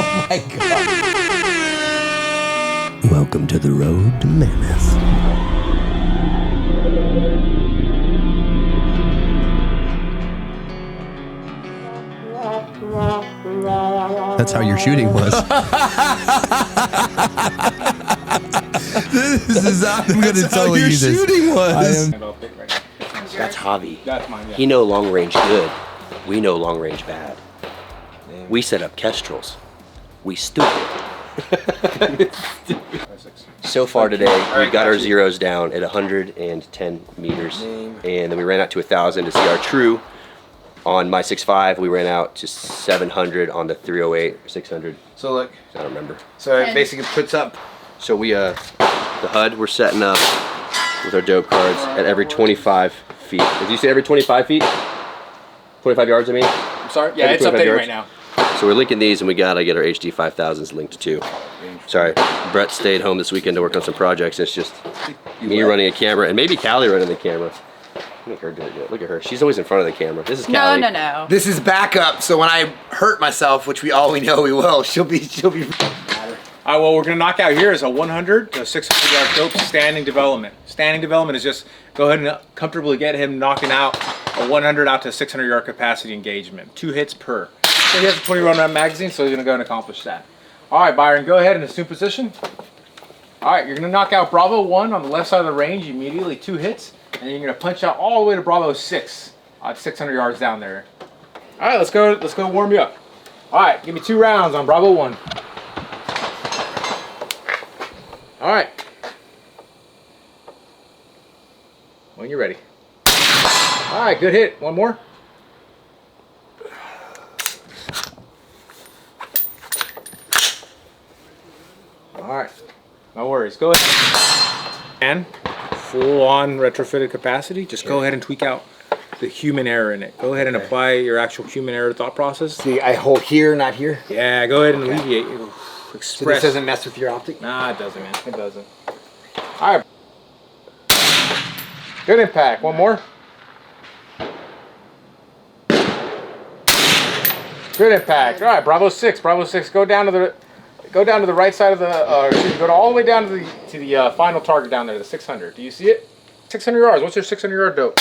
Oh my God. Welcome to the road to Mammoth. That's how your shooting was. This is I'm going to tell you this. Shooting was. That's Javi. That's mine, yeah. He know long range good. We know long range bad. We set up Kestrels. We stupid. So far today, we got our zeros down at 110 meters. And then we ran out to 1,000 to see our true. On my 6.5, we ran out to 700 on the 308 or 600. So look. I don't remember. So it basically puts up. So we, the HUD, we're setting up with our dope cards at every 25 feet. Did you say every 25 feet? 25 yards, I mean? I'm sorry? Yeah, it's updating right now. So we're linking these, and we gotta get our HD5000s linked too. Sorry, Brett stayed home this weekend to work on some projects. It's just me running a camera, and maybe Callie running the camera. Look at her do it. Look at her. She's always in front of the camera. This is Callie. No. This is backup, so when I hurt myself, which we know we will, she'll be. All right, well, we're gonna knock out here is a 100 to 600 yard dope standing development. Standing development is just go ahead and comfortably get him knocking out a 100 out to 600 yard capacity engagement. 2 hits per. So he has a 20 round magazine, so he's gonna go and accomplish that. All right, Byron, go ahead and assume position. All right, you're gonna knock out Bravo 1 on the left side of the range immediately, 2 hits, and you're gonna punch out all the way to Bravo 6 at 600 yards down there. All right, let's go warm you up. All right, give me 2 rounds on Bravo 1. All right. When you're ready. All right, good hit. One more. All right, no worries. Go ahead. And full on retrofitted capacity. Just go ahead and tweak out the human error in it. Go ahead and apply your actual human error thought process. See, I hold here, not here. Yeah, go ahead and alleviate. Express. So this doesn't mess with your optic? Nah, it doesn't, man. It doesn't. All right. Good impact. One more. Good impact. All right, Bravo 6. Bravo 6. Go down to the right side of the. Go all the way down to the final target down there, the 600. Do you see it? 600 yards. What's your 600 yard dope?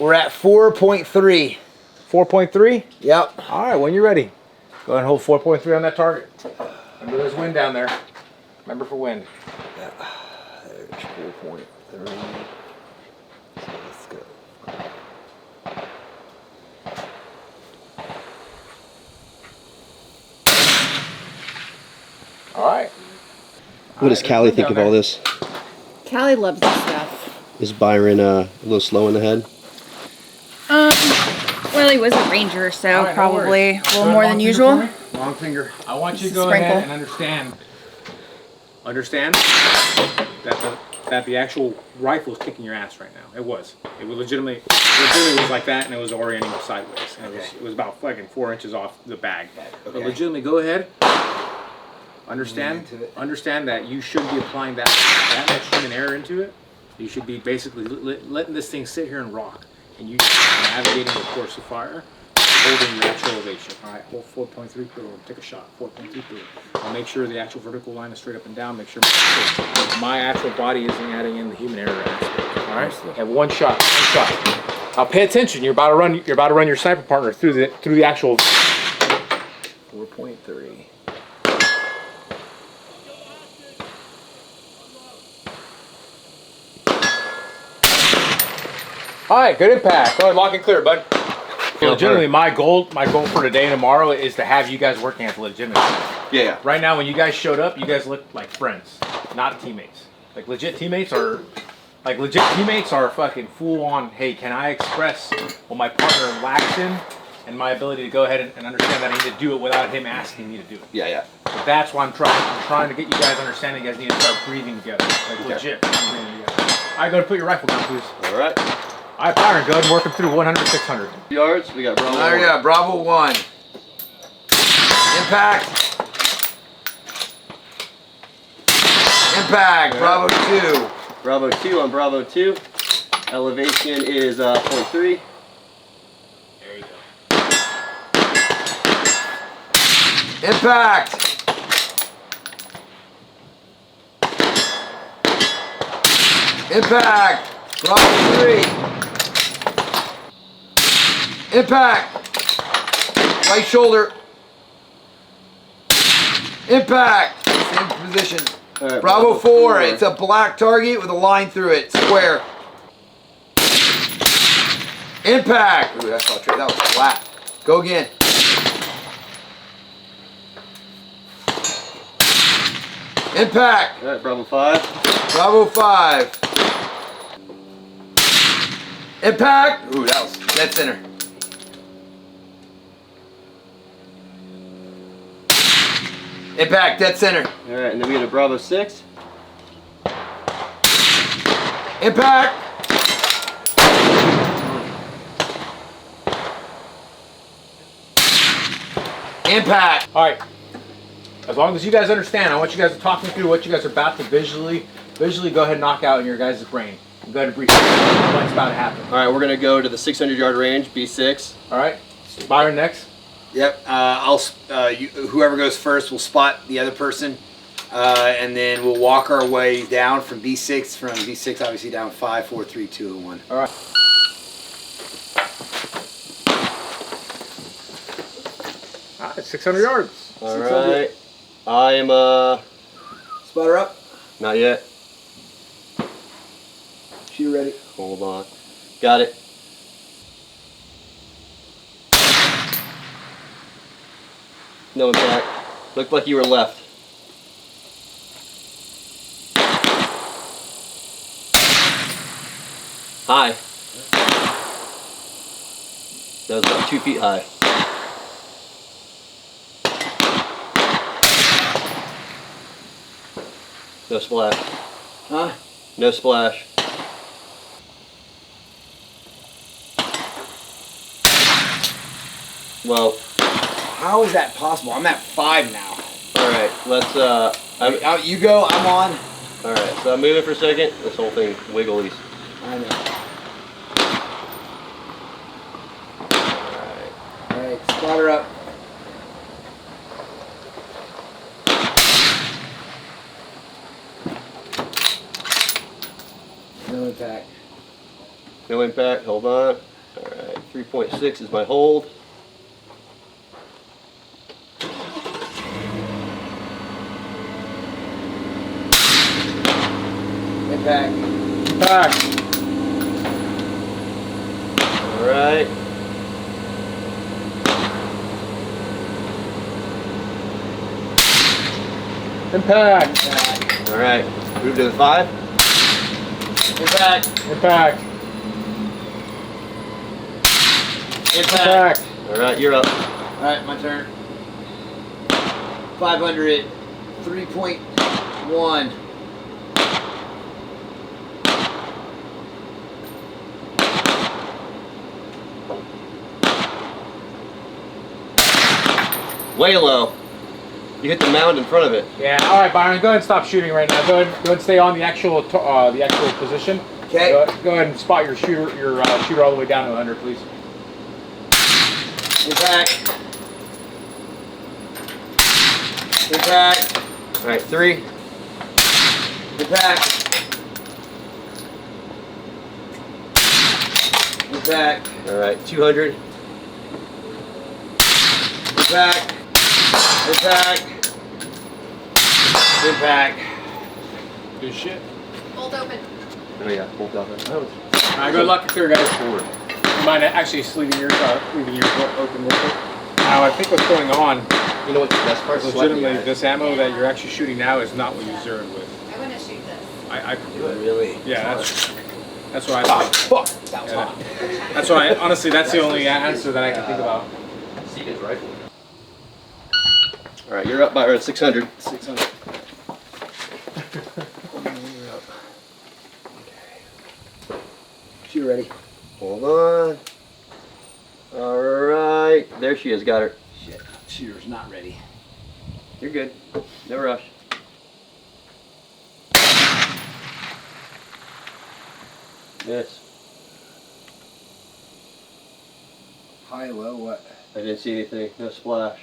We're at 4.3. 4.3. Yep. All right. When you're ready, go ahead and hold 4.3 on that target. Remember, there's wind down there. Remember for wind. Yeah. There's 4.3. So let's go. All right. What does Callie think of all this? Callie loves this stuff. Is Byron a little slow in the head? Well, he was a ranger, so All right, no probably worries. a little more than usual. Long finger. I want you to Just go sprinkle. ahead and understand that the actual rifle is kicking your ass right now. It was legitimately was like that, and it was orienting sideways. And it was about fucking 4 inches off the bag. But legitimately, go ahead. Understand that you should be applying that much human error into it. You should be basically letting this thing sit here and rock, and you navigating the course of fire, holding your actual elevation. All right, hold 4.3 per. Take a shot. 4.3 per. I'll make sure the actual vertical line is straight up and down. Make sure my actual body isn't adding in the human error aspect. All right, have one shot. Now pay attention. You're about to run your sniper partner through the actual 4.3. All right, good impact. Go ahead, lock and clear, bud. Legitimately, my goal for today and tomorrow is to have you guys working at the legitimate. Yeah. Right now, when you guys showed up, you guys looked like friends, not teammates. Like legit teammates are fucking full on. Hey, can I express what my partner lacks in, and my ability to go ahead and understand that I need to do it without him asking me to do it. Yeah. So that's why I'm trying to get you guys understanding. You guys need to start breathing together, like legit. Breathing together. All right, go ahead and put your rifle down, please. All right. All right, Byron, go ahead and work him through 100, 600. Yards. We got Bravo. Oh yeah, Bravo 1. Impact. Impact. Bravo 2. Bravo 2 on Bravo 2. Elevation is 0.3. There you go. Impact. Impact. Bravo 3. Impact. Right shoulder. Impact. Same position. Right, Bravo 4. It's a black target with a line through it. Square. Impact. Ooh, that's not true. That was flat. Go again. Impact. All right, Bravo 5. Bravo 5. Impact. Ooh, that was dead center. Impact, dead center. All right, and then we go to Bravo 6. Impact. Impact. All right. As long as you guys understand, I want you guys to talk me through what you guys are about to visually go ahead and knock out in your guys' brain. Go ahead and brief what's about to happen. All right, we're gonna go to the 600-yard range, B6. All right. Byron next. Yep. Whoever goes first will spot the other person, and then we'll walk our way down from B6. From B6, obviously down 5, 4, 3, 2, and 1. All right. All right, 600 yards. All right. I am Spotter up. not yet. Shooter ready. Hold on. Got it. No impact. Looked like you were left. High. That was about 2 feet high. No splash. Huh? No splash. Well, How is that possible? I'm at 5 now. all right. Let's. Out you go. I'm on. All right. So I'm moving for a second. This whole thing wiggles. I know. All right. All right. Spotter up. No impact. No impact. Hold on. All right. 3.6 is my hold. Impact. Back. All right. Impact. Impact. All right. Move to the 5. Impact. Impact. Impact. Impact. All right. You're up. All right, my turn. 500. 3.1. Way low. You hit the mound in front of it. Yeah. All right, Byron. Go ahead and stop shooting right now. Go ahead and stay on the actual position. Okay. Go ahead and spot your shooter all the way down to 100, please. Impact. Impact. All right. 3. Impact. Impact. All right. 200. Impact. Impact. Impact. Good shit. Hold open. Oh yeah. Hold off. All right, good luck, clear, guys. Forward. You mind actually leaving yours open real quick? Now, I think what's going on, You know what the best part? legitimately, this ammo that you're actually shooting now is not what you zeroed with. I want to shoot this. I Really? yeah, that's what I think. Fuck. That was Yeah, hot. that's what I, honestly, that's the only answer that I can think about. See his rifle. All right. You're up by around 600. 600. She ready? Hold on. All right. There she is. Got her. Shit. Shooter's not ready. You're good. No rush. Miss. High, low, what? I didn't see anything. No splash.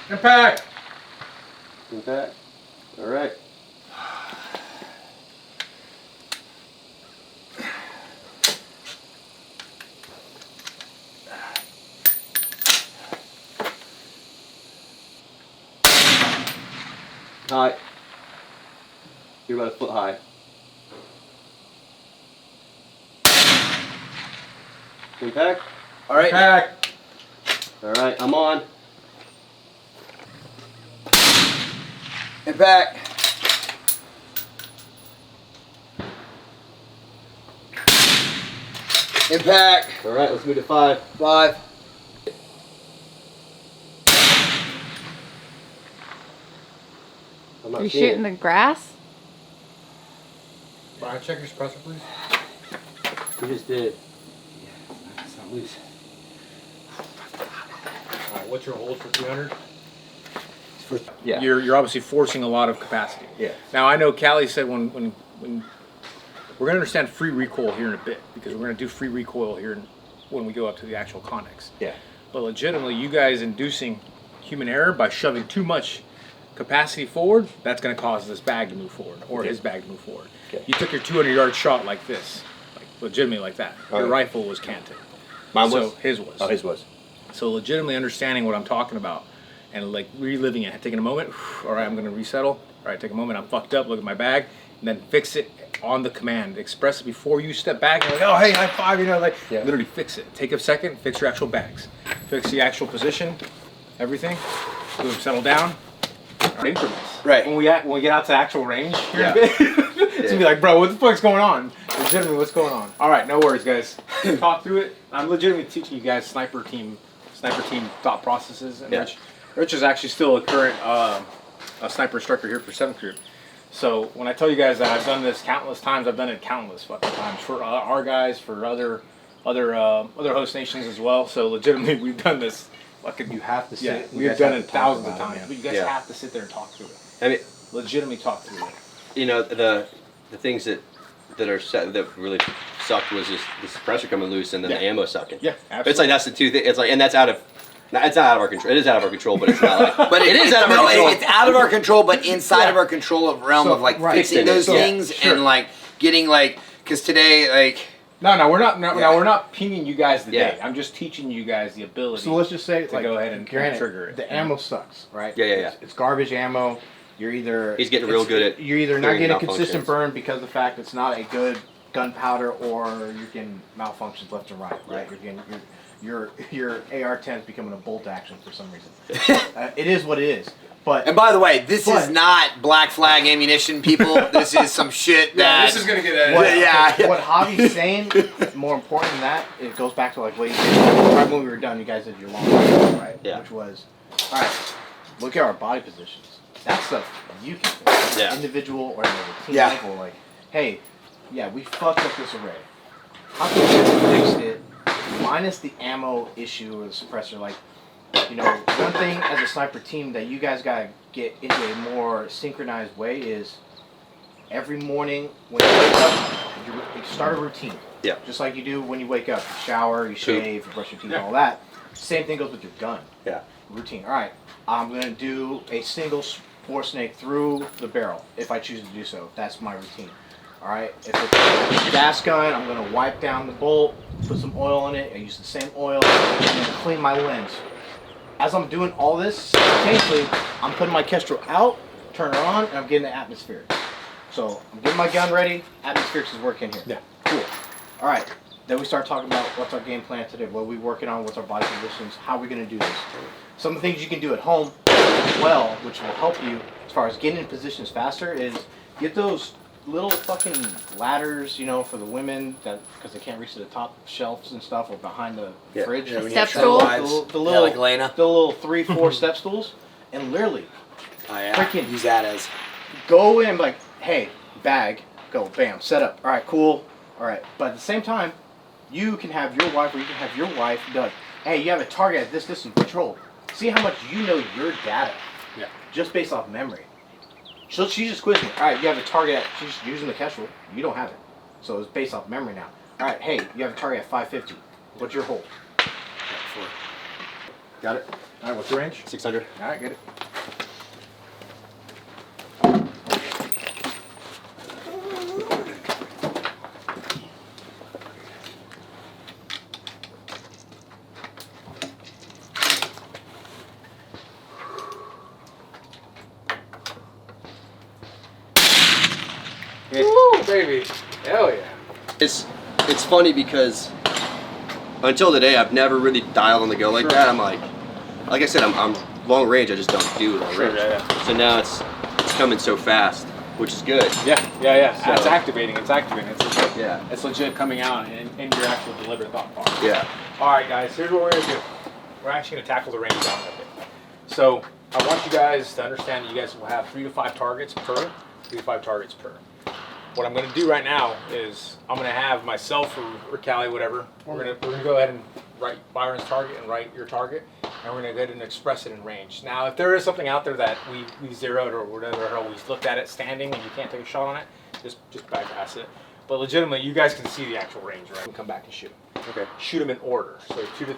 Impact. Impact. All right. High. You're about a foot high. Impact. All right. Impact. All right, I'm on. Impact. Impact. All right, let's move to 5. 5. I'm not Are you seeing shooting the grass? Brian, check your suppressor, please. We just did. It's not loose. Alright, what's your hold for 300? Yeah. You're obviously forcing a lot of capacity. Yeah. Now I know Callie said when we're gonna understand free recoil here in a bit, because we're gonna do free recoil here when we go up to the actual Connex. Yeah. But legitimately, you guys inducing human error by shoving too much capacity forward, that's going to cause this bag to move forward, or his bag to move forward. Okay. You took your 200-yard shot like this, like legitimately like that. Your rifle was canted. Mine So was? his was. Oh, his was. So legitimately understanding what I'm talking about and like reliving it, taking a moment, all right, I'm going to resettle. All right, take a moment, I'm fucked up, look at my bag, and then fix it on the command. Express it before you step back and like, oh, hey, high five, you know, like literally fix it. Take a second, fix your actual bags. Fix the actual position, everything. Boom, settle down. Increments. Right. When we get out to actual range here in a bit, it's gonna be like, bro, what the fuck's going on? Legitimately, what's going on? All right, no worries, guys. Talk through it. I'm legitimately teaching you guys sniper team thought processes. And Rich is actually still a current a sniper instructor here for 7th Group. So when I tell you guys that I've done this countless times, I've done it countless fucking times for our guys, for other host nations as well. So legitimately, we've done this. You have to sit. We've done it thousands of times, but you guys have to sit there and talk through it. I mean, Legitimately talk through it. you know, the things that are set that really sucked was just the suppressor coming loose and then the ammo sucking. Yeah, absolutely. It's like that's the two things. It's like, and that's out of. It's not out of our control. It is out of our control, but it's not like. But it is out of our control. It's out of our control, but inside of our control of realm of like fixing those things and like getting like, because today like. No, we're not. No, we're not pinging you guys the day. I'm just teaching you guys the ability. So let's just say, to go ahead and trigger it. The ammo sucks, right? Yeah. It's garbage ammo. You're either he's getting real good at. You're either not getting a consistent burn because of the fact it's not a good gunpowder, or you're getting malfunctions left and right. Right? You're getting your AR-10 is becoming a bolt action for some reason. It is what it is. But and by the way, this is not black flag ammunition, people. This is some shit that. This is gonna get edited. What Javi's saying, more important than that, it goes back to like what you did right when we were done. You guys did your long rifle, right? Yeah. Which was, all right. Look at our body positions. That's stuff you can fix. Yeah. Individual or at a team level. Like, hey, we fucked up this array. How can we fix it minus the ammo issue or the suppressor? Like, you know, one thing as a sniper team that you guys gotta get into a more synchronized way is every morning when you wake up, you start a routine. Yeah. Just like you do when you wake up. You shower, you shave, you brush your teeth, all that. Same thing goes with your gun. Yeah. Routine. All right, I'm gonna do a single bore snake through the barrel if I choose to do so. That's my routine. All right. If it's a gas gun, I'm gonna wipe down the bolt, put some oil in it. I use the same oil, and then clean my lens. As I'm doing all this, simultaneously, I'm putting my Kestrel out, turn it on, and I'm getting the atmosphere. So I'm getting my gun ready, atmospherics is working here. Yeah. Cool. All right, then we start talking about what's our game plan today, what are we working on, what's our body positions, how are we gonna do this. Some of the things you can do at home as well, which will help you as far as getting in positions faster, is get those little fucking ladders, you know, for the women that because they can't reach to the top shelves and stuff or behind the fridge. Step stool. The little, like Elena. The little 3-4 step stools, and literally, freaking use that as. Go in like, hey, bag, go, bam, set up. All right, cool. All right, but at the same time, you can have your wife, or you can have your wife be like, hey, you have a target at this distance, control. See how much you know your data, just based off memory. So she just quizzed me. All right, you have a target. She's using the Kestrel. You don't have it, so it's based off memory now. All right, hey, you have a target at 550. What's your hold? Got it. All right, what's the range? 600. All right, get it. Woo, baby. Hell yeah. It's funny because until today I've never really dialed on the go like that. I'm like I said, I'm long range. I just don't do long range. So now it's coming so fast, which is good. Yeah. So, It's activating. It's activating. It's legit. Yeah. It's legit coming out in your actual delivered thought part. Yeah. All right, guys. Here's what we're gonna do. We're actually gonna tackle the range down a bit. So I want you guys to understand that you guys will have 3 to 5 targets per. 3 to 5 targets per. What I'm going to do right now is I'm going to have myself or Callie, whatever. We're going to go ahead and write Byron's target and write your target, and we're going to go ahead and express it in range. Now, if there is something out there that we zeroed or whatever, or we looked at it standing and you can't take a shot on it, just bypass it. But legitimately, you guys can see the actual range, right? Come back and shoot them. Okay. Shoot them in order. So 2 to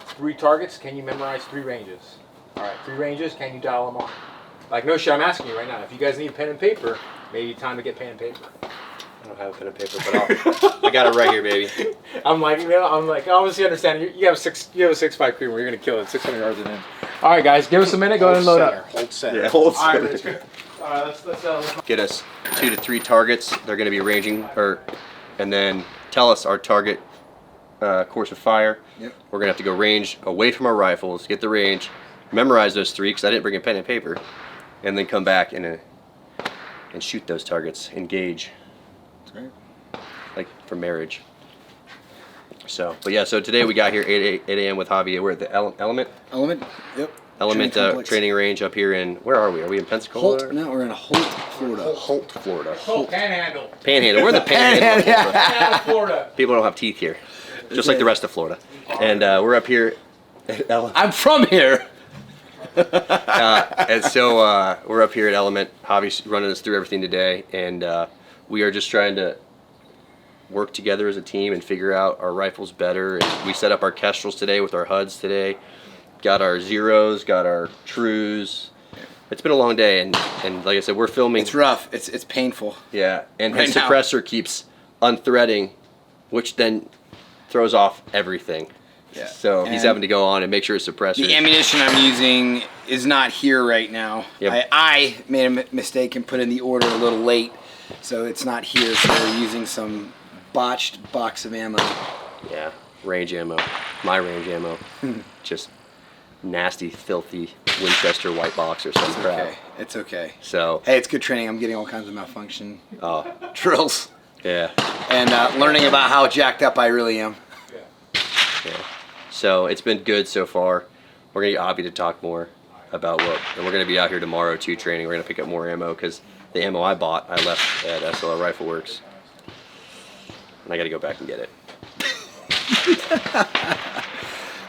3 targets. Can you memorize 3 ranges? All right, 3 ranges. Can you dial them on? Like, no shit, I'm asking you right now. If you guys need pen and paper, maybe time to get pen and paper. I don't have a pen and paper, but I got it right here, baby. I'm like, I obviously understand. You have a 6.5 creamer. You're gonna kill it 600 yards and in. All right, guys, give us a minute. Go ahead and load up. Hold center. Yeah, hold All right, center. let's go. All right, let's Get us 2 to 3 targets. They're going to be ranging, and then tell us our target course of fire. Yep. We're going to have to go range away from our rifles, get the range, memorize those 3 because I didn't bring a pen and paper, and then come back and shoot those targets. Engage. That's great. Like for marriage. So, but yeah. So today we got here 8 a.m. with Javi. We're at the Element. Yep. Element training range up here in, where are we? Are we in Pensacola? Holt. No, we're in Holt, Florida. Holt, Florida. Oh, Panhandle. Panhandle. We're in the Panhandle of Florida. Panhandle, Florida. People don't have teeth here, just like the rest of Florida. And we're up here at Element. I'm from here. And so we're up here at Element. Javi's running us through everything today, and we are just trying to work together as a team and figure out our rifles better. And we set up our Kestrels today with our HUDs today. Got our zeros, got our trues. It's been a long day, and like I said, we're filming. It's rough. It's painful. Yeah, and Right his now. suppressor keeps unthreading, which then throws off everything. Yeah. So he's And having to go on and make sure his suppressor. the ammunition I'm using is not here right now. Yep. I made a mistake and put in the order a little late, so it's not here. So we're using some botched box of ammo. Yeah, range ammo. My range ammo. Just nasty, filthy Winchester white box or some crap. Okay, it's okay. So, Hey, it's good training. I'm getting all kinds of malfunction drills yeah. and learning about how jacked up I really am. Yeah. So it's been good so far. We're gonna get Abby to talk more about and we're gonna be out here tomorrow too training. We're gonna pick up more ammo because the ammo I bought, I left at SLR Rifle Works, and I gotta go back and get it.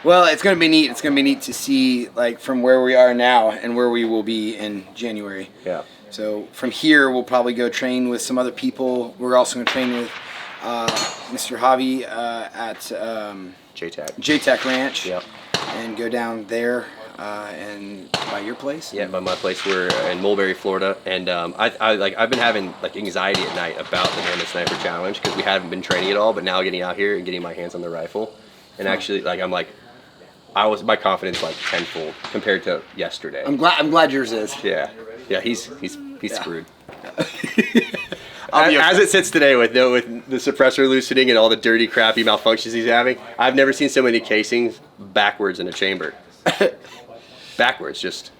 Well, it's gonna be neat. It's gonna be neat to see like from where we are now and where we will be in January. Yeah. So from here, we'll probably go train with some other people. We're also gonna train with Mr. Javi at JTAC. JTAC Ranch. Yep. And go down there and by your place. Yeah, by my place. We're in Mulberry, Florida, and I've been having like anxiety at night about the Mammoth Sniper Challenge because we haven't been training at all. But now getting out here and getting my hands on the rifle, and actually my confidence like tenfold compared to yesterday. I'm glad yours is. Yeah, he's screwed. I'll be As it sits today with the suppressor loosening and all the dirty, crappy malfunctions he's having, I've never seen so many casings backwards in a chamber. Backwards, just.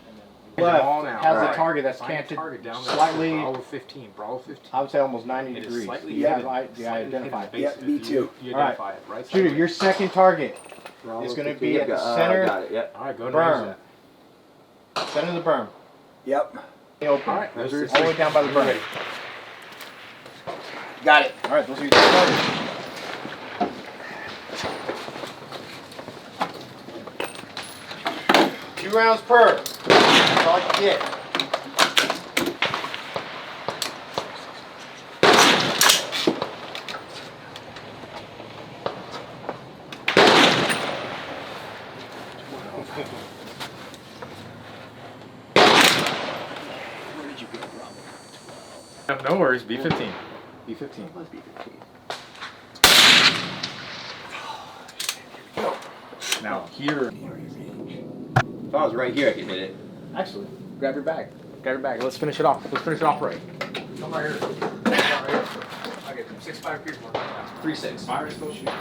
Left All now. has Right. a target that's Find the canted target down there. slightly, Bravo 15. Bravo 15. I would say almost 90 It is degrees. slightly You have hidden. the identify. Slightly Yeah, hidden me base. too. You All right. identify it, right? Shooter, your second target Bravo is going to 15. be at the center, Got it. Yep. All right, go and raise berm. that. Center of the berm. Yep. Open. All right, those are all the way down by the You're berm. ready. Got it. All right, those are your two targets. 2 rounds per. That's all you get. No worries. B15. B15. Now here. If I was right here, I could hit it. Actually, grab your bag. Grab your bag. Let's finish it off. Let's finish it off right. Come right here. Come right here. Okay, 6'5" people right now. 3-6. Byron's still shooting.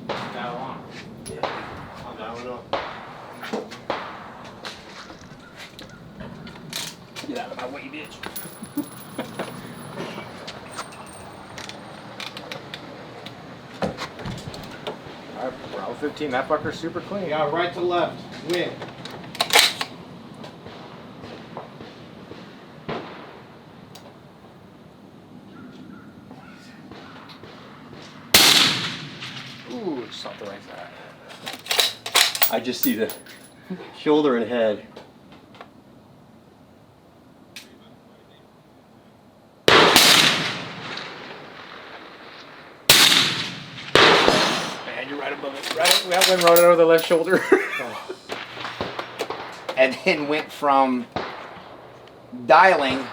Dial on. Yeah. I'm dialing on. Get out of my way, bitch. Alright, round 15. That fucker's super clean. Yeah, right to left. Win. Ooh, something like that. I just see the shoulder and head. Man, you're right above it. Right, that went right over the left shoulder. And then went from dialing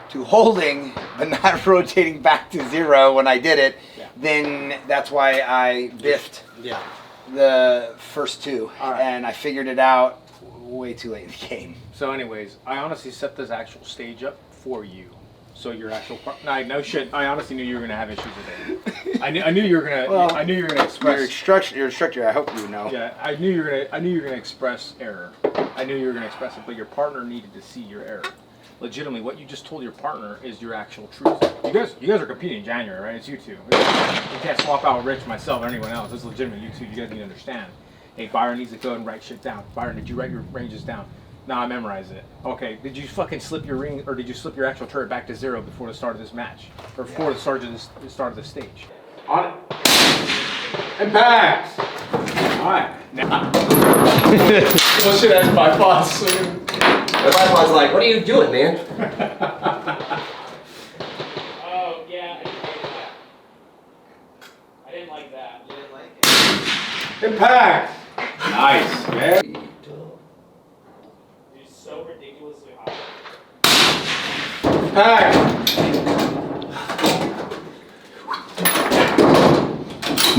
to holding, but not rotating back to 0 when I did it. Yeah. Then that's why I biffed Yeah. the first two. All right. And I figured it out way too late in the game. So anyways, I honestly set this actual stage up for you. So your actual part, no shit. I honestly knew you were gonna have issues today. I knew you were gonna. Well, I knew you were gonna express. Your instructor, I hope you know. Yeah, I knew you were gonna express error. I knew you were gonna express it, but your partner needed to see your error. Legitimately, what you just told your partner is your actual truth. You guys are competing in January, right? It's you two. You can't swap out Rich, myself, or anyone else. It's legitimate. You two. You guys need to understand. Hey, Byron needs to go and write shit down. Byron, did you write your ranges down? No, I memorized it. Okay, did you fucking slip your ring, or did you slip your actual turret back to 0 before the start of this match? Or before the start of the stage? On it. Impact! Alright. Now. Well, shit, that's my boss. My was like, what are you doing, man? Oh, yeah, I didn't like that. You didn't like it? Impact! Nice, man. It's so ridiculously high. Impact!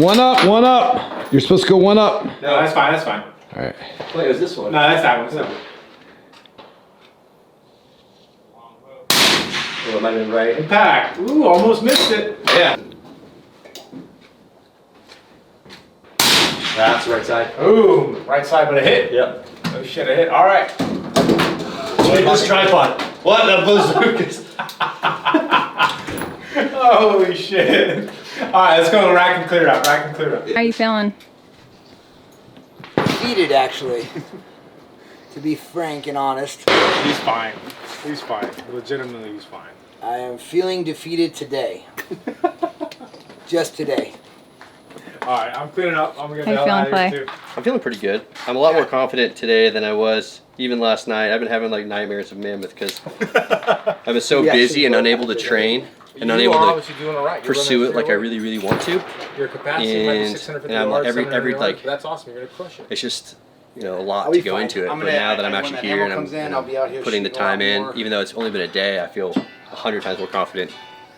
One up. You're supposed to go one up. No, that's fine, that's fine. All right. Wait, it was this one. No, that's that one, that's that one. Oh, it might have been right. Impact! Ooh, almost missed it. Yeah. That's the right side. Ooh, right side, but a hit. Yep. Oh shit, a hit. All right. Wait, this tripod. What? That bazookas. Holy shit. All right, let's go rack and clear up. Rack and clear up. How are you feeling? Defeated, actually. To be frank and honest, He's fine. He's fine. Legitimately, he's fine. I am feeling defeated today. Just today. All right, I'm cleaning up. I'm gonna How you get the hell out of feeling, here too. I'm feeling pretty good. I'm a lot more confident today than I was even last night. I've been having like nightmares of Mammoth because I've been so You busy actually and will unable have to to train and You unable are to obviously doing all right. You're pursue running it like I 308. really want to. Your capacity might be And 650 I'm yards, every 700 yards, like but that's awesome. You're gonna crush it. it's just a lot I'll to be go fine. into it. I'm But gonna- now that I'm when actually that here and ammo I'm comes in, I'll be out here putting the shooting a lot time in, more. even though it's only been a day, I feel 100 times more confident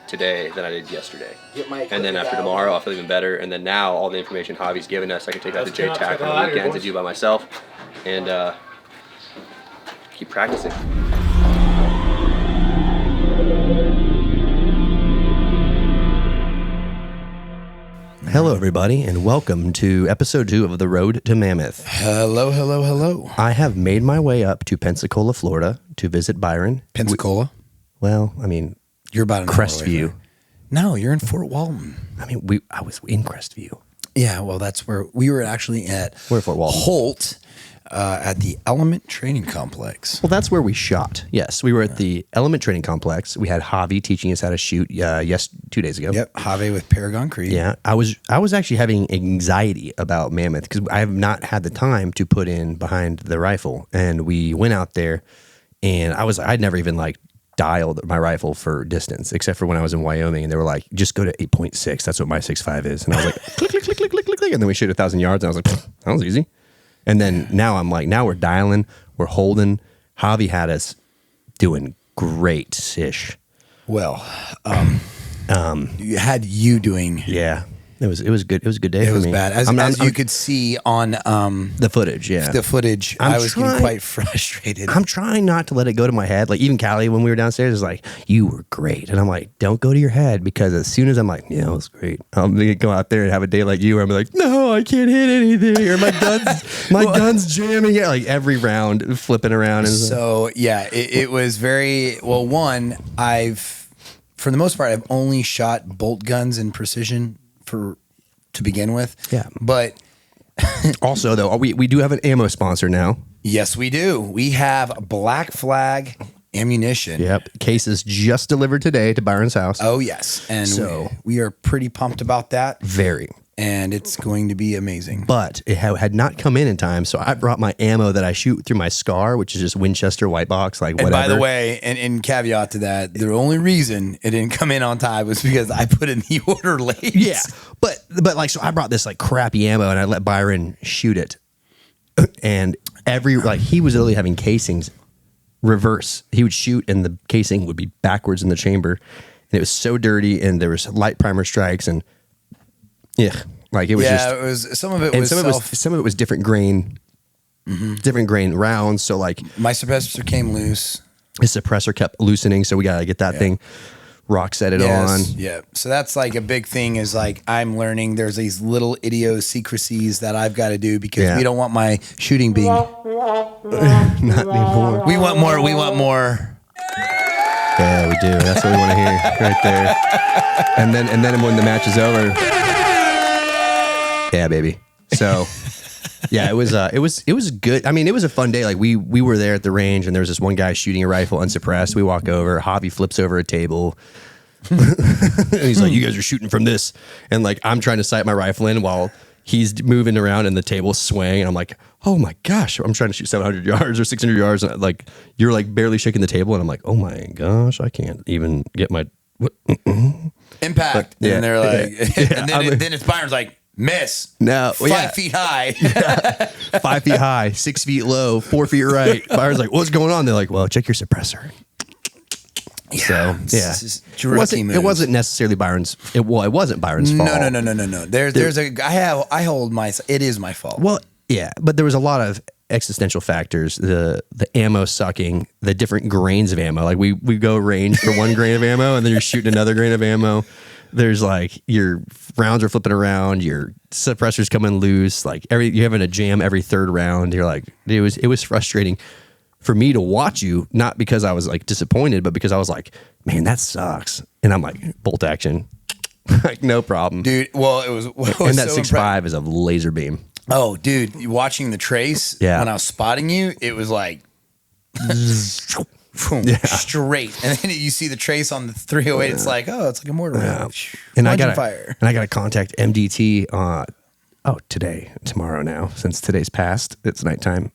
today than I did yesterday. Get my And then after equipment tomorrow, out. I'll feel even better. And then now, all the information Javi's given us, I can take that to Let's get JTAC the on hell the out of here, weekends and boys. do by myself, and keep practicing. Hello, everybody, and welcome to episode 2 of The Road to Mammoth. Hello. I have made my way up to Pensacola, Florida, to visit Byron. Pensacola? Well, I mean, You're about an hour away from Crestview. here. No, you're in Fort Walton. I mean, I was in Crestview. Yeah, well, that's where we were actually at. We're at Fort Walton. Holt at the Element Training Complex. Well, that's where we shot. Yes, we were at the Element Training Complex. We had Javi teaching us how to shoot. 2 days ago. Yep, Javi with Paragon Creed. Yeah, I was actually having anxiety about Mammoth because I have not had the time to put in behind the rifle, and we went out there, and I'd never even dialed my rifle for distance except for when I was in Wyoming, and they were like, just go to 8.6. That's what my 6.5 is, and I was like, click, click, click, click, click, click, click, and then we shoot 1,000 yards, and I was like, that was easy. And then now I'm like, now we're dialing, we're holding. Javi had us doing great-ish. Well, you had you doing. Yeah. It was good. It was a good day It for was me. bad. As you could see on the footage, yeah. the footage, I was getting quite frustrated. I'm trying not to let it go to my head. Like even Callie, when we were downstairs, is like, "You were great," and I'm like, "Don't go to your head," because as soon as I'm like, "Yeah, it was great," I'm gonna go out there and have a day like you, where I'm like, "No, I can't hit anything," or my gun's jamming. Yeah, like every round flipping around. And So yeah, it was very well. One, for the most part, I've only shot bolt guns in precision to begin with. Yeah. But also, though, we do have an ammo sponsor now. yes, we do. We have Black Flag ammunition. Yep. Cases just delivered today to Byron's house. Oh yes, and So- we are pretty pumped about that, Very. and it's going to be amazing. But it had not come in time, so I brought my ammo that I shoot through my SCAR, which is just Winchester white box, like whatever. And by the way, and caveat to that, the only reason it didn't come in on time was because I put in the order late. Yeah, but like, so I brought this like crappy ammo and I let Byron shoot it, and he was literally having casings reverse. He would shoot and the casing would be backwards in the chamber, and it was so dirty, and there was light primer strikes, and yeah, like it was just. It was some of it And was some of it was different grain, different grain rounds. So like my suppressor came loose. the suppressor kept loosening, so we gotta get that thing rock set it on. Yeah. So that's like a big thing is like I'm learning there's these little idiosyncrasies that I've got to do because we don't want my shooting being Not anymore. we want more. Yeah, we do. That's what we want to hear right there. And then when the match is over, yeah, baby. So yeah, it was good. I mean, it was a fun day. Like we were there at the range, and there was this one guy shooting a rifle unsuppressed. We walk over. Javi flips over a table. And he's like, "You guys are shooting from this," and like I'm trying to sight my rifle in while he's moving around and the table's swaying, and I'm like, "Oh my gosh!" I'm trying to shoot 700 yards or 600 yards, and like you're like barely shaking the table, and I'm like, "Oh my gosh, I can't even get my Impact. Yeah. And they're like Yeah. then it's Byron's like miss. No, 5 feet high. 5 feet high, 6 feet low, 4 feet right." Byron's like, "What's going on?" They're like, "Well, check your suppressor." So yeah, it wasn't necessarily Byron's. It wasn't Byron's fault. No. I hold my. It is my fault. Well, yeah, but there was a lot of existential factors. The ammo sucking, the different grains of ammo. Like we go range for 1 grain of ammo, and then you're shooting another grain of ammo. There's like your rounds are flipping around, your suppressor's coming loose. Like you're having a jam every 3rd round. You're like, it was frustrating for me to watch you, not because I was like disappointed, but because I was like, man, that sucks. And I'm like, bolt action, like no problem, Dude, well, it was and that 6.5 is a laser beam. Oh, dude, watching the trace when I was spotting you, it was like straight, and then you see the trace on the 308. It's like, oh, it's like a mortar round. And I got fire. And I got to contact MDT. Tomorrow now, since today's passed, it's nighttime.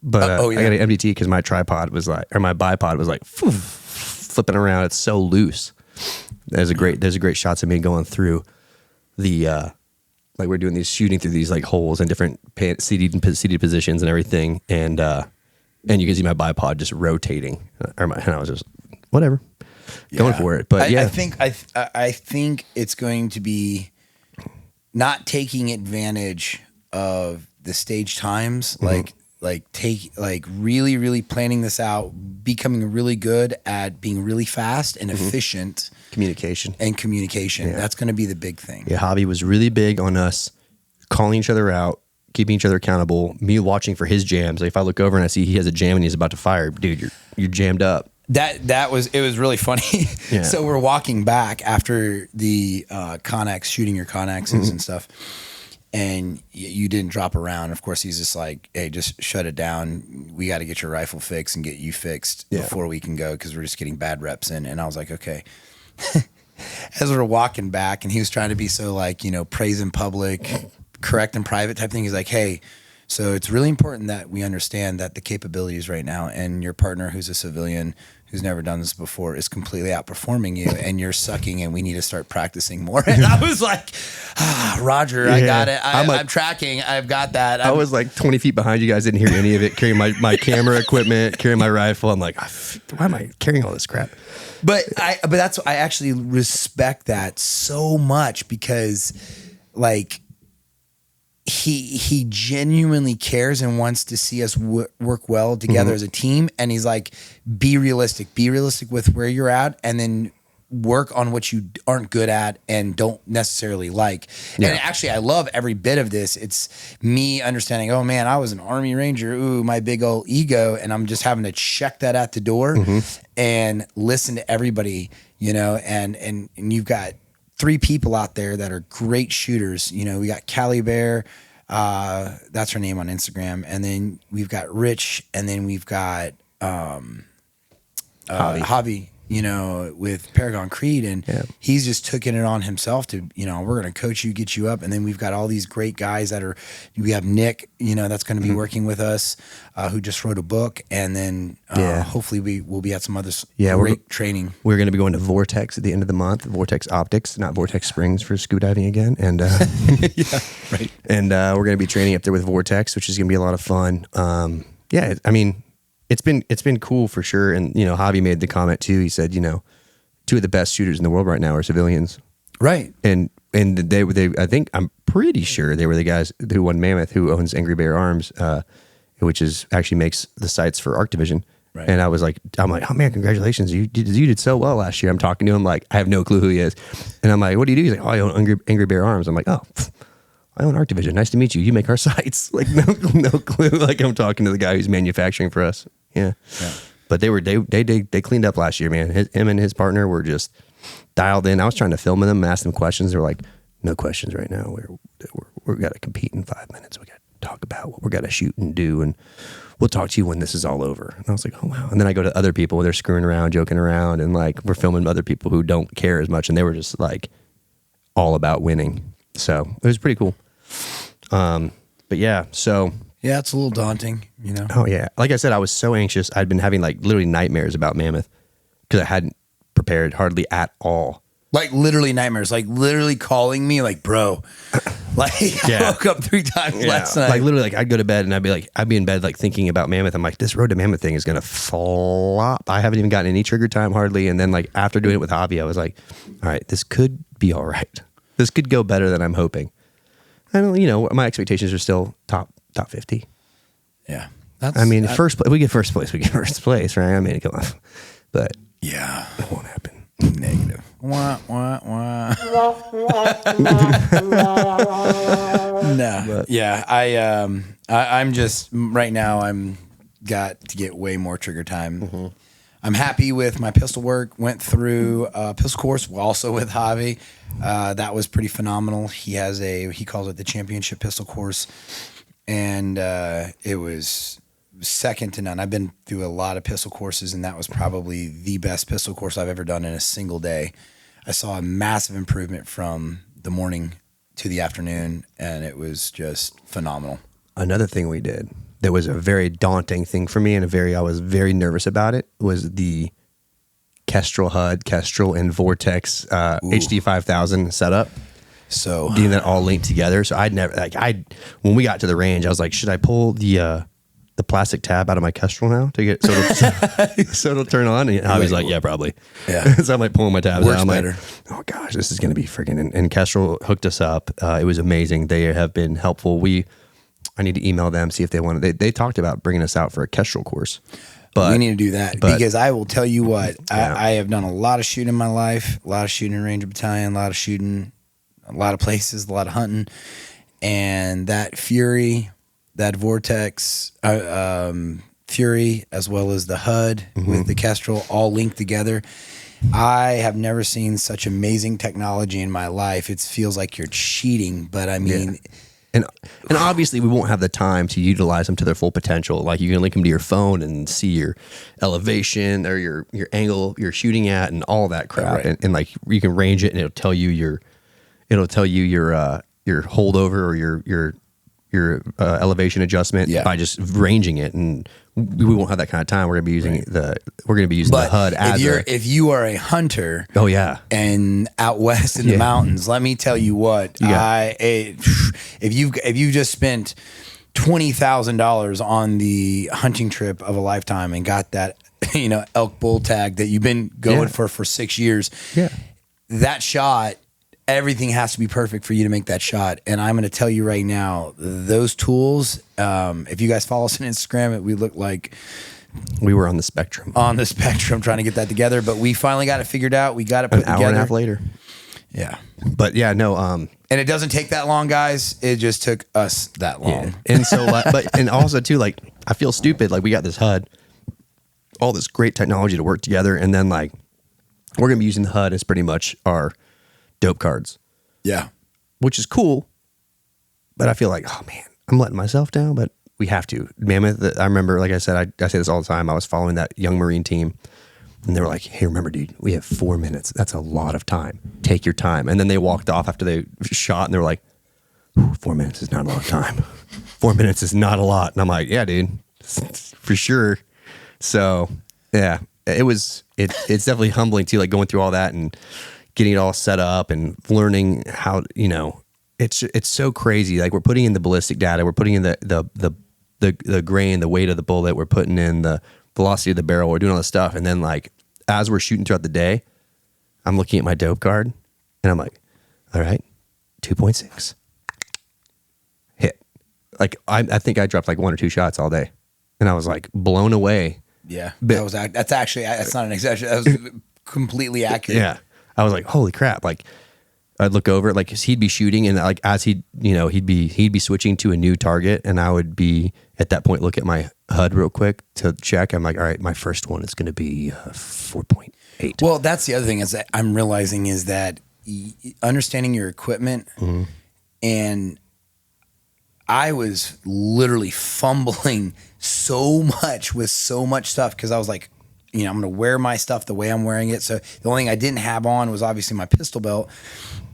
But I got an MDT because my tripod was like, or my bipod was like flipping around. It's so loose. There's a great shots of me going through the like we're doing these shooting through these like holes in different seated positions and everything, and you can see my bipod just rotating, and I was just whatever going for it. But I think it's going to be not taking advantage of the stage times, really, really planning this out, becoming really good at being really fast and efficient. Communication. Yeah. That's going to be the big thing. Yeah, Javi was really big on us calling each other out, keeping each other accountable, me watching for his jams. Like if I look over and I see he has a jam and he's about to fire, dude, you're jammed up. It was really funny. Yeah. So we're walking back after the Connex, shooting your Connexes and stuff. And you didn't drop around. Of course, he's just like, hey, just shut it down. We got to get your rifle fixed and get you fixed before we can go because we're just getting bad reps in. And I was like, okay. As we're walking back, and he was trying to be so like, praise in public, correct in private type thing. He's like, hey, so it's really important that we understand that the capabilities right now, and your partner who's a civilian who's never done this before is completely outperforming you and you're sucking and we need to start practicing more. And I was like, Roger, I got it. I'm tracking. I've got that. I was like 20 feet behind you guys, didn't hear any of it, carrying my camera equipment, carrying my rifle. I'm like, why am I carrying all this crap? But I actually respect that so much because like he genuinely cares and wants to see us work well together as a team. And he's like, be realistic with where you're at, and then work on what you aren't good at and don't necessarily like. Yeah. And actually, I love every bit of this. It's me understanding, oh man, I was an Army Ranger. Ooh, my big old ego. And I'm just having to check that at the door and listen to everybody, you know, and you've got 3 people out there that are great shooters. You know, we got Callie Bear, that's her name on Instagram. And then we've got Rich, and then we've got Javi, you know, with Paragon Creed, and he's just taking it on himself to, you know, we're going to coach you, get you up. And then we've got all these great guys we have Nick, you know, that's going to be working with us, who just wrote a book. And then hopefully we'll be at some other great training. We're going to be going to Vortex at the end of the month, Vortex Optics, not Vortex Springs for scuba diving again. And And we're going to be training up there with Vortex, which is going to be a lot of fun. I mean, it's been cool for sure. And, you know, Javi made the comment too. He said, you know, 2 of the best shooters in the world right now are civilians. Right. And they I think, I'm pretty sure they were the guys who won Mammoth, who owns Angry Bear Arms, which is actually makes the sights for Arc Division. Right. And I'm like, oh man, congratulations. You did so well last year. I'm talking to him like, I have no clue who he is. And I'm like, what do you do? He's like, oh, I own Angry Bear Arms. I'm like, oh, I own Arc Division. Nice to meet you. You make our sights. Like no clue. Like I'm talking to the guy who's manufacturing for us. Yeah. But they cleaned up last year, man. Him and his partner were just dialed in. I was trying to film them, ask them questions. They were like, no questions right now. We're got to compete in 5 minutes. We got to talk about what we're got to shoot and do, and we'll talk to you when this is all over. And I was like, oh wow. And then I go to other people, they're screwing around, joking around, and like we're filming other people who don't care as much, and they were just like all about winning. So it was pretty cool. But yeah, so. Yeah, it's a little daunting, you know? Oh, yeah. Like I said, I was so anxious. I'd been having like literally nightmares about Mammoth because I hadn't prepared hardly at all. Like literally nightmares, like literally calling me like, bro, like I woke up 3 times last night. Like literally, like I'd go to bed and I'd be in bed like thinking about Mammoth. I'm like, this road to Mammoth thing is going to flop. I haven't even gotten any trigger time hardly. And then like after doing it with Javi, I was like, all right, this could be all right. This could go better than I'm hoping. I don't, you know, my expectations are still top 50. Yeah. I mean, if we get first place, we get first place, right? I mean, come on. But yeah, it won't happen. Negative. Wah, wah, wah. No. But. Yeah. I'm just right now I'm got to get way more trigger time. Mm-hmm. I'm happy with my pistol work. Went through a pistol course also with Javi. That was pretty phenomenal. He calls it the championship pistol course. And it was second to none. I've been through a lot of pistol courses, and that was probably the best pistol course I've ever done in a single day. I saw a massive improvement from the morning to the afternoon, and it was just phenomenal. Another thing we did that was a very daunting thing for me, and I was very nervous about it, was the Kestrel HUD, Kestrel and Vortex HD5000 setup. So getting that all linked together. So when we got to the range, I was like, should I pull the plastic tab out of my Kestrel now to get so it'll turn on? And I was like, yeah, probably. Yeah. So I'm like pulling my tabs out. I'm better. Like, oh gosh, this is gonna be freaking. And Kestrel hooked us up. It was amazing. They have been helpful. I need to email them, see if they want. They talked about bringing us out for a Kestrel course. But we need to do that because I will tell you what, I have done a lot of shooting in my life, a lot of shooting in Ranger Battalion, a lot of shooting. A lot of places, a lot of hunting, and that Fury, that Vortex Fury, as well as the HUD with the Kestrel, all linked together. I have never seen such amazing technology in my life. It feels like you're cheating, but I mean, and obviously we won't have the time to utilize them to their full potential. Like you can link them to your phone and see your elevation or your angle you're shooting at and all that crap, and like you can range it and it'll tell you your holdover or your elevation adjustment by just ranging it, and we won't have that kind of time. We're gonna be using the HUD as if you are a hunter, oh yeah, and out west in the mountains, let me tell you what, if you just spent $20,000 on the hunting trip of a lifetime and got that elk bull tag that you've been going for 6 years, that shot, everything has to be perfect for you to make that shot. And I'm going to tell you right now, those tools, if you guys follow us on Instagram, we look like we were on the spectrum. Trying to get that together, but we finally got it figured out. We got it put together. An hour and a half later. Yeah. But yeah, no. And it doesn't take that long, guys. It just took us that long. Yeah. And so, and also too, like, I feel stupid. Like, we got this HUD, all this great technology to work together, and then like we're gonna be using the HUD as pretty much our dope cards. Yeah. Which is cool. But I feel like, oh man, I'm letting myself down, but we have to. Mammoth, I remember, like I said, I say this all the time. I was following that young Marine team, and they were like, hey, remember, dude, we have 4 minutes. That's a lot of time. Take your time. And then they walked off after they shot, and they were like, 4 minutes is not a lot of time. 4 minutes is not a lot. And I'm like, yeah, dude, for sure. So, yeah, it's definitely humbling too, like going through all that and getting it all set up and learning how, it's so crazy. Like, we're putting in the ballistic data, we're putting in the grain, the weight of the bullet, we're putting in the velocity of the barrel, we're doing all this stuff. And then, like, as we're shooting throughout the day, I'm looking at my dope card and I'm like, all right, 2.6 hit. Like, I think I dropped like 1 or 2 shots all day, and I was like blown away. Yeah, that's not an exaggeration. That was completely accurate. Yeah, I was like, holy crap! Like, I'd look over, like, he'd be shooting, and like as he'd be switching to a new target, and I would be at that point look at my HUD real quick to check. I'm like, all right, my first one is going to be 4.8. Well, that's the other thing is that I'm realizing is that understanding your equipment, and I was literally fumbling so much with so much stuff because I was like, I'm going to wear my stuff the way I'm wearing it. So the only thing I didn't have on was obviously my pistol belt.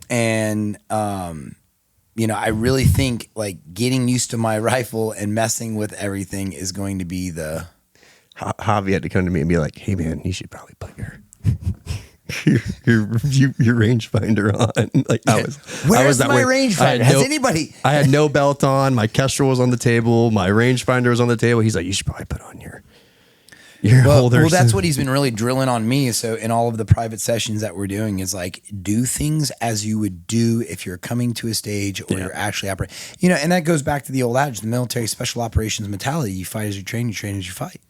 And, I really think like getting used to my rifle and messing with everything is going to be the... Javi had to come to me and be like, hey man, you should probably put your rangefinder on. Like, Where's my rangefinder? Has anybody? I had no belt on. My Kestrel was on the table. My rangefinder was on the table. He's like, you should probably put on your holders. Well, that's what he's been really drilling on me. So in all of the private sessions that we're doing is like, do things as you would do if you're coming to a stage or you're actually operating. And that goes back to the old adage, the military special operations mentality. You fight as you train as you fight.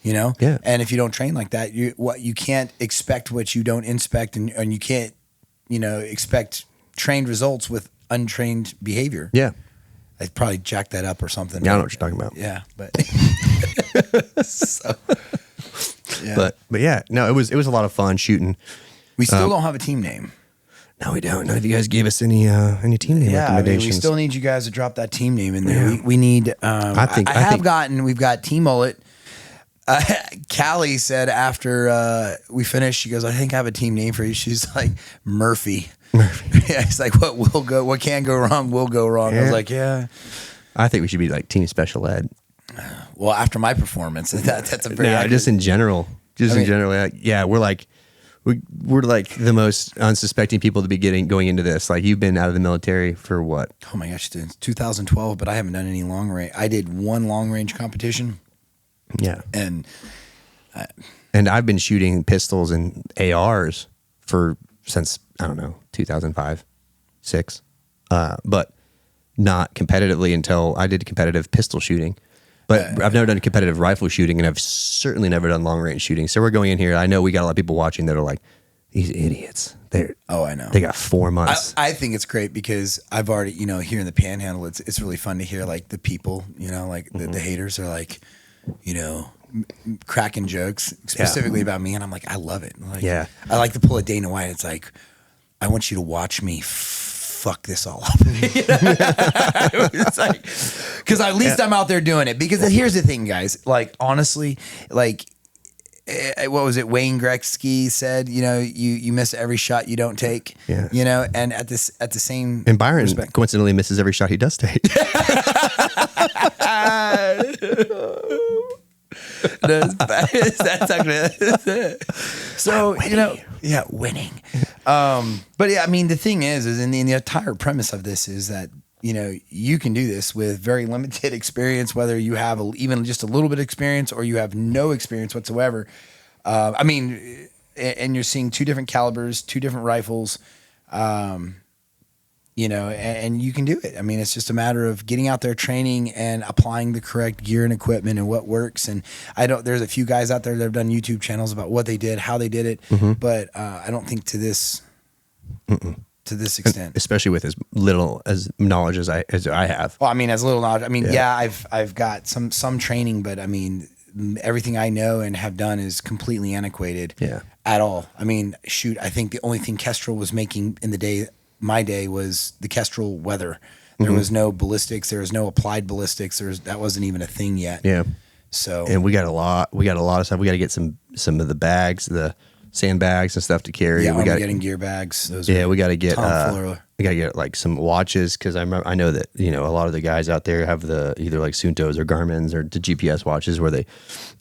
Yeah. And if you don't train like that, you can't expect what you don't inspect, and you can't, expect trained results with untrained behavior. Yeah. I probably jacked that up or something. Yeah, I know what you're talking about. Yeah, but but yeah, no, it was a lot of fun shooting. We still don't have a team name. No, we don't. None of you guys gave us any team name recommendations. We still need you guys to drop that team name in there. Yeah. We need. We've got Team Mullet. Callie said after we finished, she goes, I think I have a team name for you. She's like, Murphy. Yeah, it's like, what can go wrong will go wrong. Yeah. I was like, yeah. I think we should be like Team Special Ed. Well, after my performance, that's a very just in general. In general, we're like the most unsuspecting people to be going into this. Like, you've been out of the military for what? Oh my gosh, since 2012, but I haven't done any long range. I did one long range competition. Yeah. And I've been shooting pistols and ARs since, I don't know, 2005, 6. But not competitively until I did competitive pistol shooting. But I've never done competitive rifle shooting, and I've certainly never done long range shooting. So we're going in here. I know we got a lot of people watching that are like, these idiots. I know. They got 4 months. I think it's great because I've already, here in the Panhandle, it's really fun to hear like the people, like the haters are like, cracking jokes specifically about me, and I'm like, I love it. Like, I like to pull a Dana White. It's like, I want you to watch me fuck this all up. It's like, because at least I'm out there doing it. Because here's the thing, guys. Like, honestly, like, what was it? Wayne Gretzky said, you miss every shot you don't take. Yeah. And at the same and Byron coincidentally misses every shot he does take. That's actually so winning. But yeah, I mean, the thing is in the entire premise of this is that you can do this with very limited experience, whether you have even just a little bit of experience or you have no experience whatsoever. I mean, and you're seeing two different calibers, two different rifles. And you can do it. I mean, it's just a matter of getting out there, training, and applying the correct gear and equipment and what works. And there's a few guys out there that have done YouTube channels about what they did, how they did it, but I don't think to this extent. Especially with as little as knowledge as I have. Well, I mean, as little knowledge. I mean, I've got some training, but I mean, everything I know and have done is completely antiquated. Yeah. At all. I mean, shoot, I think the only thing Kestrel was making in my day was the Kestrel weather. There was no ballistics. There was no applied ballistics. That wasn't even a thing yet. Yeah. So, and we got a lot of stuff. We got to get some of the bags, the sandbags and stuff to carry. Yeah, we got getting gear bags. We got to get we got to get like some watches, because I know that a lot of the guys out there have either like Suntos or Garmin's or the GPS watches where they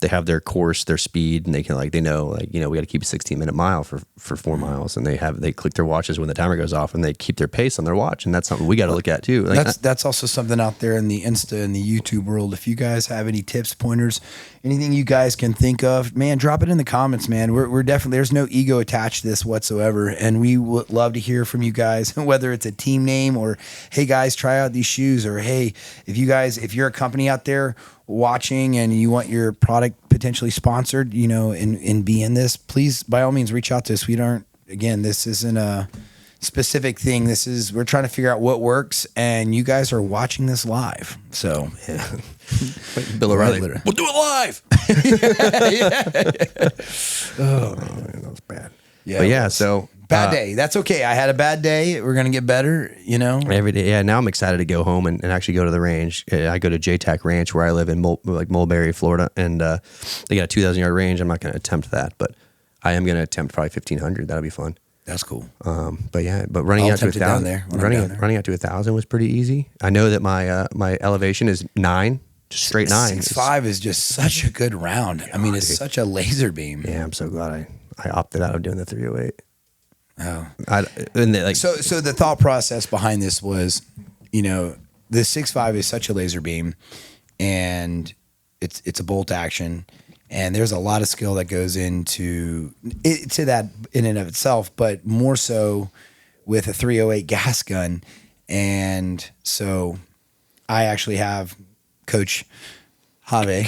have their course, their speed, and they can we got to keep a 16-minute mile for 4 miles, and they click their watches when the timer goes off, and they keep their pace on their watch, and that's something we got to look at too. That's also something out there in the Insta and the YouTube world. If you guys have any tips, pointers, anything you guys can think of, man, drop it in the comments, man. We're definitely, there's no ego attached to this whatsoever, and we would love to hear from you guys, whether it's a team name or, hey guys, try out these shoes, or hey, if you're a company out there watching and you want your product potentially sponsored, and be in this, please by all means reach out to us. This isn't a specific thing. We're trying to figure out what works, and you guys are watching this live. So yeah. Bill O'Reilly, we'll do it live. Oh man, that was bad. Yeah, but yeah, so bad day. That's okay. I had a bad day. We're gonna get better. Every day. Yeah. Now I'm excited to go home and actually go to the range. I go to JTAC Ranch where I live in Mulberry, Florida, and they got a 2,000-yard range. I'm not going to attempt that, but I am going to attempt probably 1,500. That'll be fun. That's cool. But running out to 1,000, running out to 1,000 was pretty easy. I know that my elevation is 9, just straight 9. 6.5 is just such a good round. I mean, it's such a laser beam. Yeah, I'm so glad I opted out of doing the 308. Oh, so the thought process behind this was, the 6.5 is such a laser beam, and it's a bolt action, and there's a lot of skill that goes into that in and of itself, but more so with a 308 gas gun. And so I actually have Coach Javi.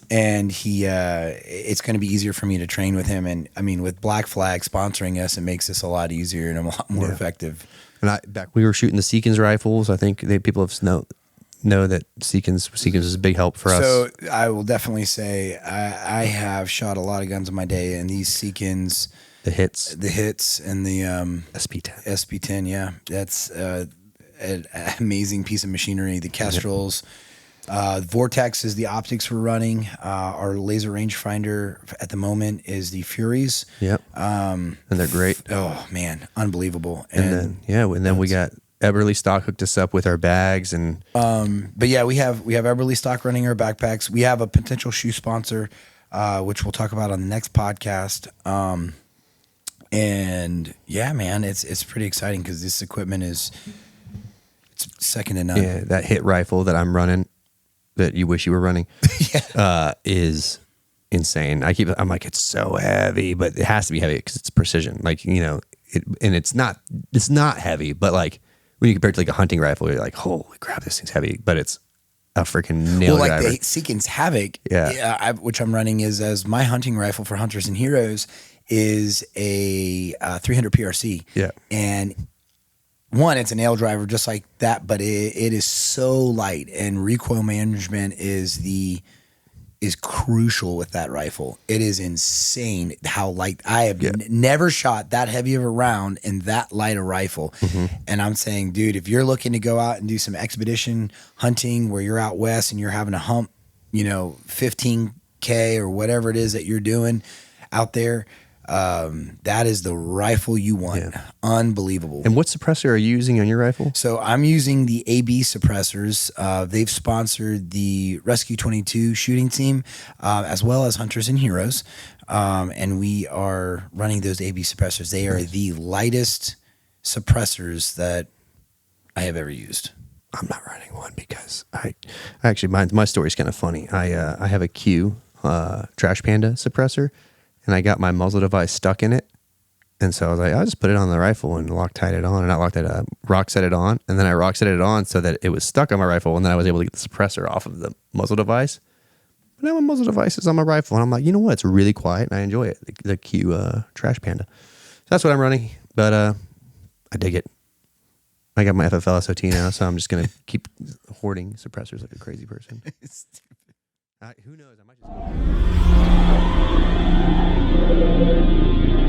And he, it's going to be easier for me to train with him. And I mean, with Black Flag sponsoring us, it makes this a lot easier and a lot more effective. And we were shooting the Seekins rifles. I think people have know that Seekins is a big help for us. So I will definitely say I have shot a lot of guns in my day, and these Seekins, the hits and the SP10, yeah, that's an amazing piece of machinery. The Kestrels. Vortex is the optics we're running. Our laser rangefinder at the moment is the Furies. Yep. And they're great. Oh man, unbelievable. And then we got Eberly Stock hooked us up with our bags and. But yeah, we have Eberly Stock running our backpacks. We have a potential shoe sponsor, which we'll talk about on the next podcast. And yeah, man, it's pretty exciting because this equipment it's second to none. Yeah, that hit rifle that I'm running, that you wish you were running, is insane. I'm like, it's so heavy, but it has to be heavy because it's precision. And it's not heavy, but like when you compare it to like a hunting rifle, you're like, holy crap, this thing's heavy, but it's a freaking nail driver. The Seekins Havoc, which I'm running as my hunting rifle for hunters and heroes, is a 300 PRC. Yeah, and one, it's a nail driver just like that, but it is so light, and recoil management is crucial with that rifle. It is insane how light. I have never shot that heavy of a round in that light a rifle. Mm-hmm. And I'm saying, dude, if you're looking to go out and do some expedition hunting where you're out west and you're having to hump, 15K or whatever it is that you're doing out there, That is the rifle you want. Yeah. Unbelievable. And what suppressor are you using on your rifle? So I'm using the AB suppressors. They've sponsored the Rescue 22 shooting team, as well as Hunters and Heroes. And we are running those AB suppressors. They are the lightest suppressors that I have ever used. I'm not running one because I actually, my story's kind of funny. I have a Q Trash Panda suppressor, and I got my muzzle device stuck in it. And so I was like, I'll just put it on the rifle and Loctite it on, and not Loctite, rock set it on. And then I rock set it on so that it was stuck on my rifle, and then I was able to get the suppressor off of the muzzle device. But now my muzzle device is on my rifle, and I'm like, you know what? It's really quiet, and I enjoy it. The Q Trash Panda. So that's what I'm running, but I dig it. I got my FFL SOT now, so I'm just going to keep hoarding suppressors like a crazy person. Who knows? I might just...